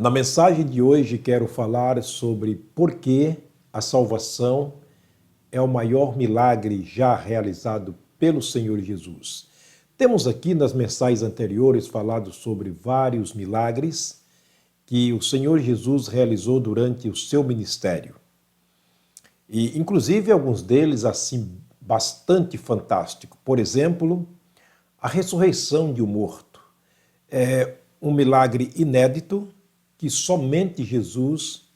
Na mensagem de hoje quero falar sobre por que a salvação é o maior milagre já realizado pelo Senhor Jesus. Temos aqui nas mensagens anteriores falado sobre vários milagres que o Senhor Jesus realizou durante o seu ministério. E inclusive alguns deles assim bastante fantástico. Por exemplo, a ressurreição de um morto. É um milagre inédito que somente Jesus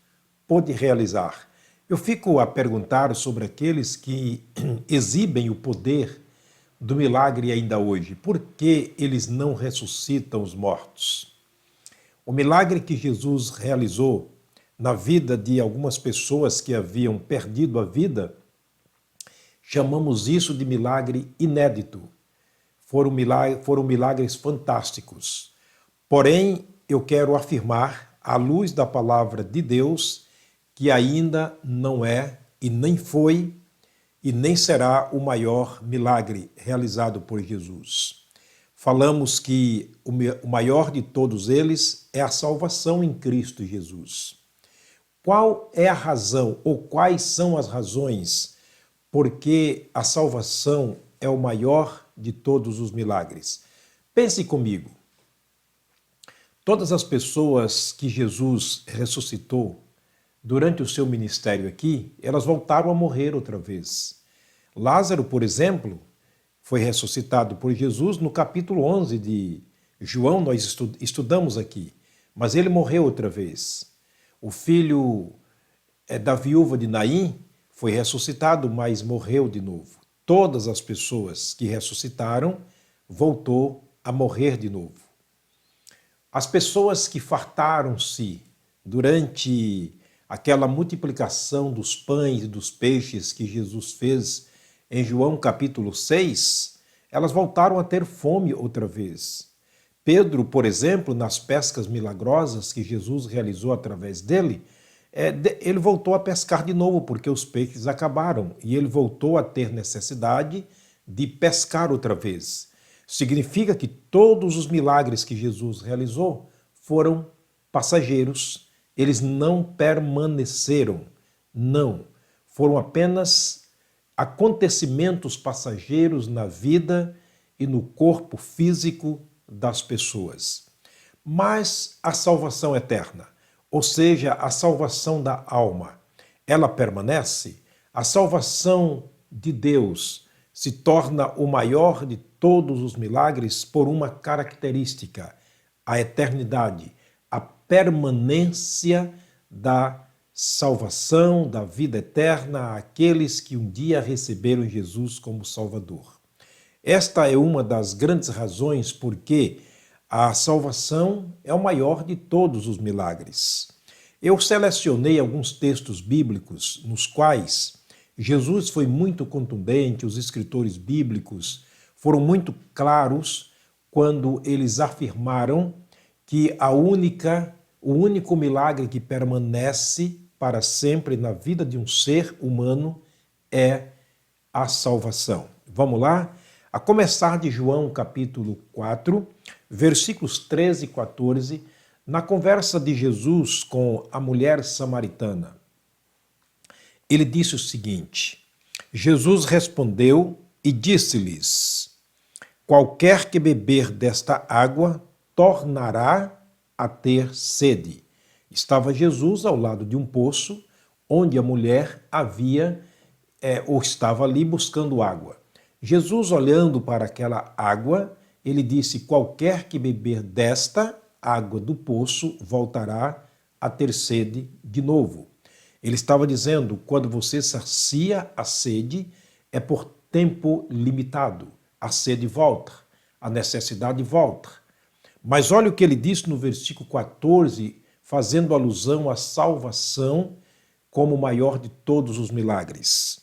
pôde realizar. Eu fico a perguntar sobre aqueles que exibem o poder do milagre ainda hoje. Por que eles não ressuscitam os mortos? O milagre que Jesus realizou na vida de algumas pessoas que haviam perdido a vida, chamamos isso de milagre inédito. Foram milagres fantásticos. Porém, eu quero afirmar, à luz da palavra de Deus, que ainda não é e nem foi e nem será o maior milagre realizado por Jesus. Falamos que o maior de todos eles é a salvação em Cristo Jesus. Qual é a razão ou quais são as razões porque a salvação é o maior de todos os milagres? Pense comigo. Todas as pessoas que Jesus ressuscitou durante o seu ministério aqui, elas voltaram a morrer outra vez. Lázaro, por exemplo, foi ressuscitado por Jesus no capítulo 11 de João, nós estudamos aqui, mas ele morreu outra vez. O filho da viúva de Naim foi ressuscitado, mas morreu de novo. Todas as pessoas que ressuscitaram voltou a morrer de novo. As pessoas que fartaram-se durante aquela multiplicação dos pães e dos peixes que Jesus fez em João capítulo 6, elas voltaram a ter fome outra vez. Pedro, por exemplo, nas pescas milagrosas que Jesus realizou através dele, ele voltou a pescar de novo porque os peixes acabaram e ele voltou a ter necessidade de pescar outra vez. Significa que todos os milagres que Jesus realizou foram passageiros, eles não permaneceram, não. Foram apenas acontecimentos passageiros na vida e no corpo físico das pessoas. Mas a salvação eterna, ou seja, a salvação da alma, ela permanece? A salvação de Deus se torna o maior de todos os milagres por uma característica, a eternidade, a permanência da salvação, da vida eterna àqueles que um dia receberam Jesus como Salvador. Esta é uma das grandes razões por que a salvação é o maior de todos os milagres. Eu selecionei alguns textos bíblicos nos quais Jesus foi muito contundente, os escritores bíblicos foram muito claros quando eles afirmaram que o único milagre que permanece para sempre na vida de um ser humano é a salvação. Vamos lá? A começar de João capítulo 4, versículos 13 e 14, na conversa de Jesus com a mulher samaritana. Ele disse o seguinte: Jesus respondeu e disse-lhes: qualquer que beber desta água tornará a ter sede. Estava Jesus ao lado de um poço, onde a mulher estava ali buscando água. Jesus, olhando para aquela água, ele disse: qualquer que beber desta água do poço voltará a ter sede de novo. Ele estava dizendo, quando você sacia a sede, é por tempo limitado. A sede volta, a necessidade volta. Mas olha o que ele disse no versículo 14, fazendo alusão à salvação como o maior de todos os milagres.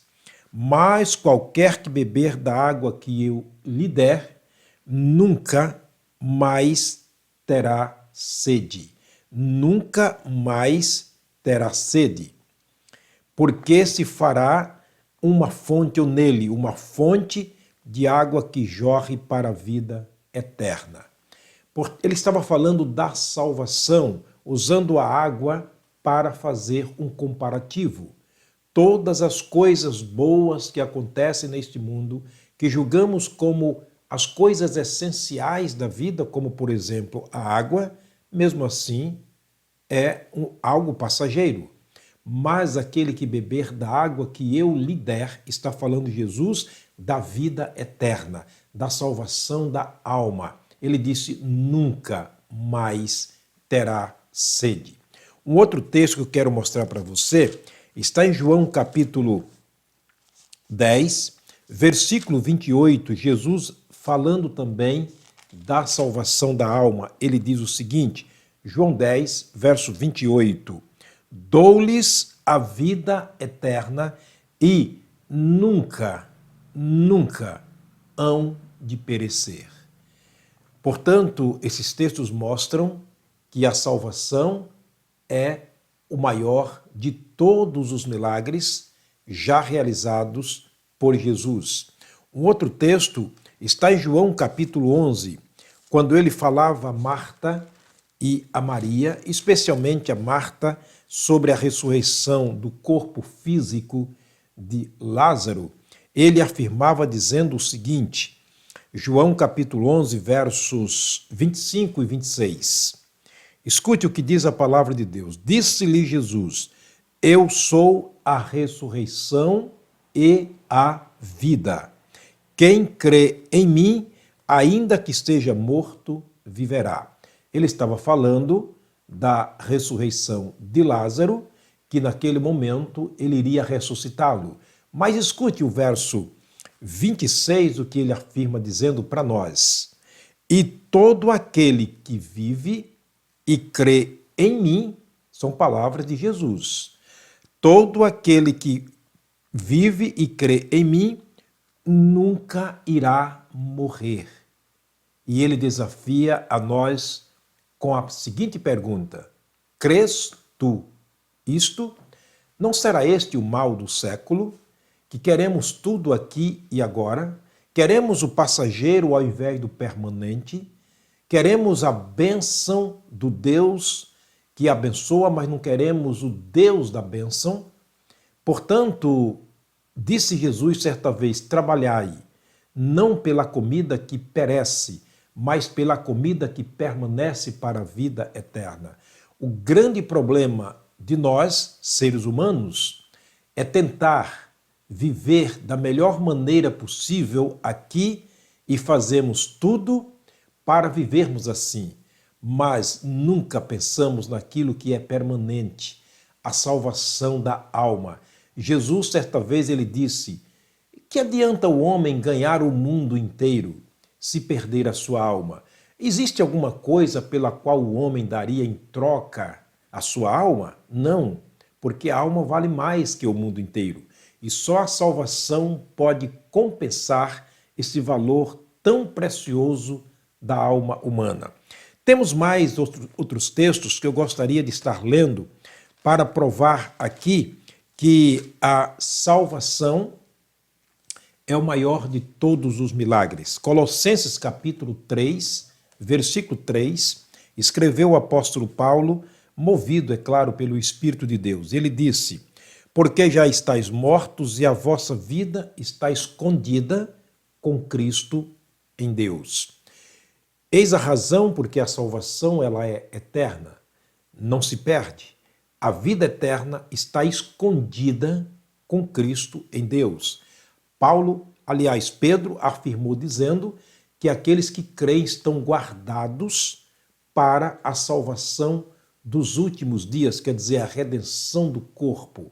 Mas qualquer que beber da água que eu lhe der, nunca mais terá sede. Nunca mais terá sede. Porque se fará uma fonte nele, uma fonte de água que jorre para a vida eterna. Ele estava falando da salvação, usando a água para fazer um comparativo. Todas as coisas boas que acontecem neste mundo, que julgamos como as coisas essenciais da vida, como por exemplo a água, mesmo assim é algo passageiro. Mas aquele que beber da água que eu lhe der, está falando Jesus, da vida eterna, da salvação da alma. Ele disse, nunca mais terá sede. Um outro texto que eu quero mostrar para você está em João capítulo 10, versículo 28, Jesus falando também da salvação da alma. Ele diz o seguinte, João 10, verso 28, dou-lhes a vida eterna e nunca hão de perecer. Portanto, esses textos mostram que a salvação é o maior de todos os milagres já realizados por Jesus. Um outro texto está em João capítulo 11, quando ele falava a Marta e a Maria, especialmente a Marta, sobre a ressurreição do corpo físico de Lázaro. Ele afirmava dizendo o seguinte, João capítulo 11, versos 25 e 26. Escute o que diz a palavra de Deus. Disse-lhe Jesus, eu sou a ressurreição e a vida. Quem crê em mim, ainda que esteja morto, viverá. Ele estava falando da ressurreição de Lázaro, que naquele momento ele iria ressuscitá-lo. Mas escute o verso 26, o que ele afirma dizendo para nós. E todo aquele que vive e crê em mim, são palavras de Jesus. Todo aquele que vive e crê em mim, nunca irá morrer. E ele desafia a nós com a seguinte pergunta, crês tu isto? Não será este o mal do século? Que queremos tudo aqui e agora? Queremos o passageiro ao invés do permanente? Queremos a bênção do Deus que abençoa, mas não queremos o Deus da bênção? Portanto, disse Jesus certa vez, trabalhai, não pela comida que perece, mas pela comida que permanece para a vida eterna. O grande problema de nós, seres humanos, é tentar viver da melhor maneira possível aqui e fazemos tudo para vivermos assim, mas nunca pensamos naquilo que é permanente, a salvação da alma. Jesus, certa vez, ele disse, que adianta o homem ganhar o mundo inteiro se perder a sua alma? Existe alguma coisa pela qual o homem daria em troca a sua alma? Não, porque a alma vale mais que o mundo inteiro. E só a salvação pode compensar esse valor tão precioso da alma humana. Temos mais outros textos que eu gostaria de estar lendo para provar aqui que a salvação é o maior de todos os milagres. Colossenses capítulo 3, versículo 3, escreveu o apóstolo Paulo, movido, é claro, pelo Espírito de Deus. Ele disse, porque já estáis mortos e a vossa vida está escondida com Cristo em Deus. Eis a razão porque a salvação ela é eterna, não se perde. A vida eterna está escondida com Cristo em Deus. Paulo, aliás, Pedro afirmou dizendo que aqueles que creem estão guardados para a salvação dos últimos dias, quer dizer, a redenção do corpo,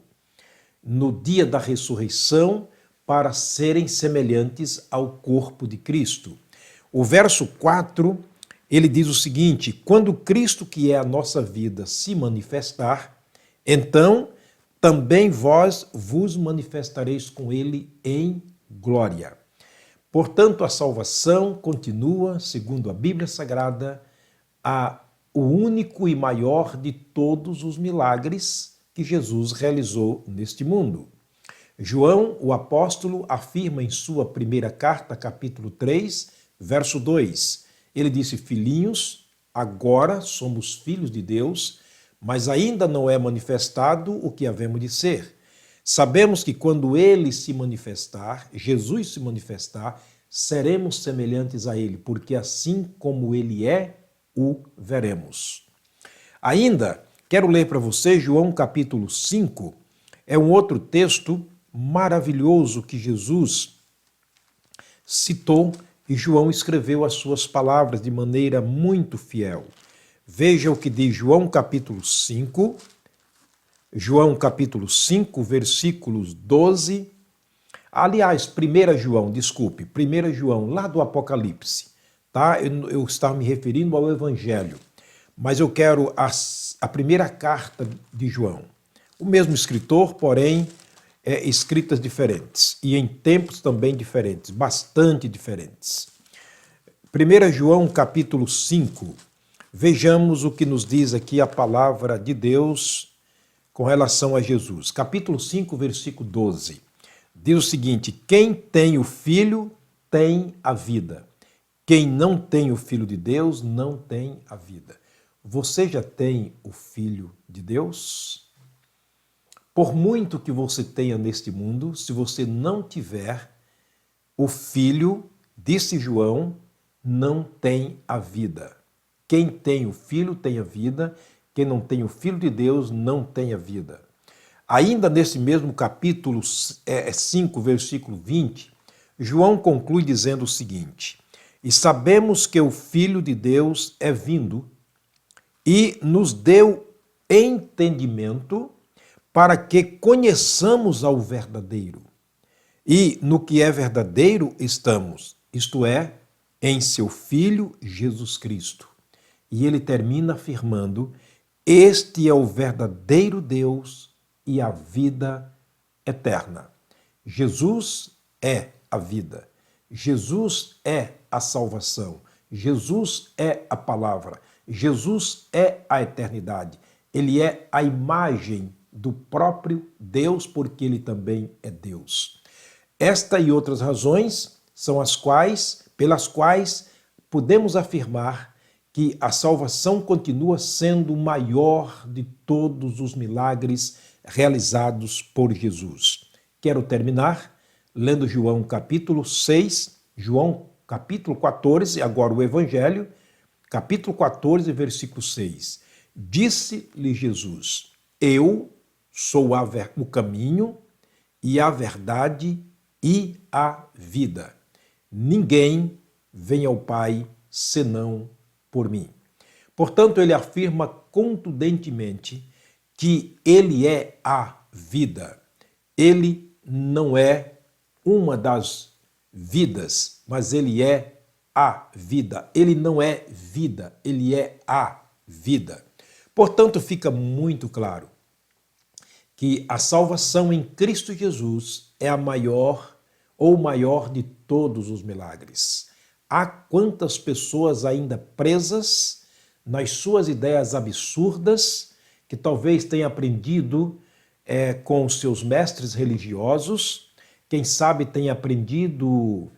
no dia da ressurreição, para serem semelhantes ao corpo de Cristo. O verso 4, ele diz o seguinte, quando Cristo, que é a nossa vida, se manifestar, então também vós vos manifestareis com ele em glória. Portanto, a salvação continua, segundo a Bíblia Sagrada, o único e maior de todos os milagres que Jesus realizou neste mundo. João, o apóstolo, afirma em sua primeira carta, capítulo 3, verso 2. Ele disse, filhinhos, agora somos filhos de Deus, mas ainda não é manifestado o que havemos de ser. Sabemos que quando ele se manifestar, Jesus se manifestar, seremos semelhantes a ele, porque assim como ele é, o veremos. Ainda quero ler para você João capítulo 5, é um outro texto maravilhoso que Jesus citou e João escreveu as suas palavras de maneira muito fiel. Veja o que diz João capítulo 5, versículos 12. Aliás, 1 João, desculpe, 1 João, lá do Apocalipse, tá? Eu estava me referindo ao Evangelho, mas eu quero a primeira carta de João. O mesmo escritor, porém, escritas diferentes e em tempos também diferentes, bastante diferentes. 1 João capítulo 5, vejamos o que nos diz aqui a palavra de Deus com relação a Jesus. Capítulo 5, versículo 12. Diz o seguinte: quem tem o Filho tem a vida. Quem não tem o Filho de Deus não tem a vida. Você já tem o Filho de Deus? Por muito que você tenha neste mundo, se você não tiver o Filho, disse João, não tem a vida. Quem tem o Filho tem a vida, quem não tem o Filho de Deus não tem a vida. Ainda nesse mesmo capítulo 5, versículo 20, João conclui dizendo o seguinte: e sabemos que o Filho de Deus é vindo e nos deu entendimento para que conheçamos ao verdadeiro. E no que é verdadeiro estamos, isto é, em seu Filho Jesus Cristo. E ele termina afirmando: este é o verdadeiro Deus e a vida eterna. Jesus é a vida. Jesus é a salvação. Jesus é a palavra. Jesus é a eternidade. Ele é a imagem do próprio Deus, porque ele também é Deus. Esta e outras razões são pelas quais podemos afirmar que a salvação continua sendo o maior de todos os milagres realizados por Jesus. Quero terminar lendo João capítulo 6, João capítulo 14, agora o Evangelho, capítulo 14, versículo 6. Disse-lhe Jesus: eu sou o caminho e a verdade e a vida. Ninguém vem ao Pai senão por mim. Portanto, ele afirma contundentemente que ele é a vida. Ele não é uma das vidas, mas ele é a vida. Ele não é vida, ele é a vida. Portanto, fica muito claro que a salvação em Cristo Jesus é a maior ou o maior de todos os milagres. Há quantas pessoas ainda presas nas suas ideias absurdas, que talvez tenha aprendido com os seus mestres religiosos, quem sabe tenha aprendido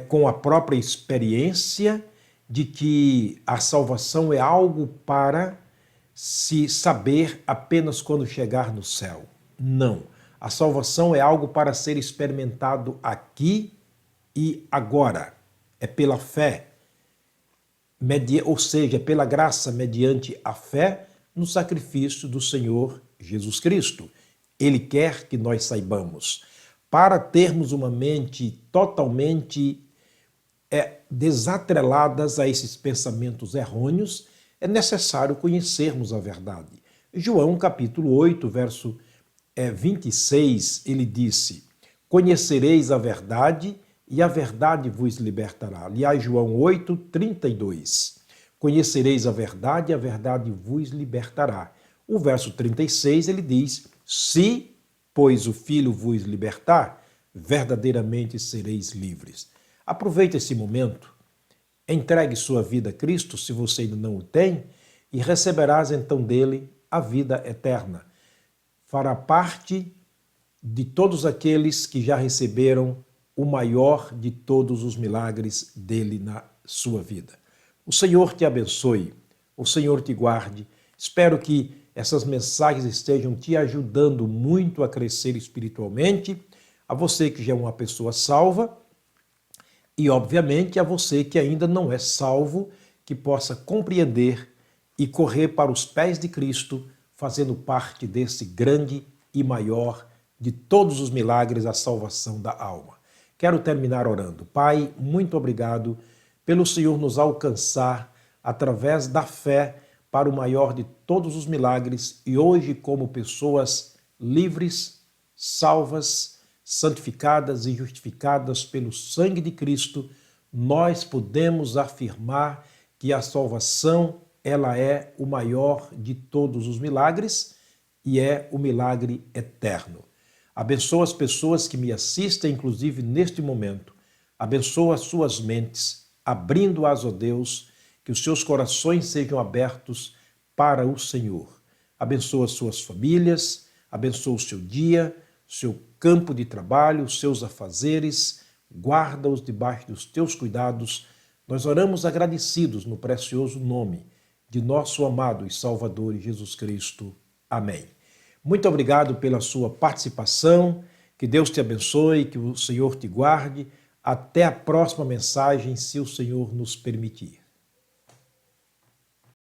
com a própria experiência de que a salvação é algo para se saber apenas quando chegar no céu. Não. A salvação é algo para ser experimentado aqui e agora. É pela fé, ou seja, pela graça mediante a fé no sacrifício do Senhor Jesus Cristo. Ele quer que nós saibamos. Para termos uma mente totalmente desatreladas a esses pensamentos errôneos, é necessário conhecermos a verdade. João capítulo 8, verso 26, ele disse: conhecereis a verdade e a verdade vos libertará. Aliás, João 8, 32. Conhecereis a verdade e a verdade vos libertará. O verso 36, ele diz: se, pois, o Filho vos libertar, verdadeiramente sereis livres. Aproveite esse momento, entregue sua vida a Cristo, se você ainda não o tem, e receberás então dele a vida eterna. Fará parte de todos aqueles que já receberam o maior de todos os milagres dele na sua vida. O Senhor te abençoe, o Senhor te guarde. Espero que essas mensagens estejam te ajudando muito a crescer espiritualmente, a você que já é uma pessoa salva e, obviamente, a você que ainda não é salvo, que possa compreender e correr para os pés de Cristo, fazendo parte desse grande e maior de todos os milagres, a salvação da alma. Quero terminar orando. Pai, muito obrigado pelo Senhor nos alcançar através da fé para o maior de todos os milagres e hoje, como pessoas livres, salvas, santificadas e justificadas pelo sangue de Cristo, nós podemos afirmar que a salvação ela é o maior de todos os milagres e é o milagre eterno. Abençoa as pessoas que me assistem, inclusive neste momento. Abençoa as suas mentes, abrindo-as, ó Deus, que os seus corações sejam abertos para o Senhor. Abençoa as suas famílias, abençoa o seu dia, seu campo de trabalho, os seus afazeres, guarda-os debaixo dos teus cuidados. Nós oramos agradecidos no precioso nome de nosso amado e Salvador Jesus Cristo. Amém. Muito obrigado pela sua participação, que Deus te abençoe, que o Senhor te guarde. Até a próxima mensagem, se o Senhor nos permitir.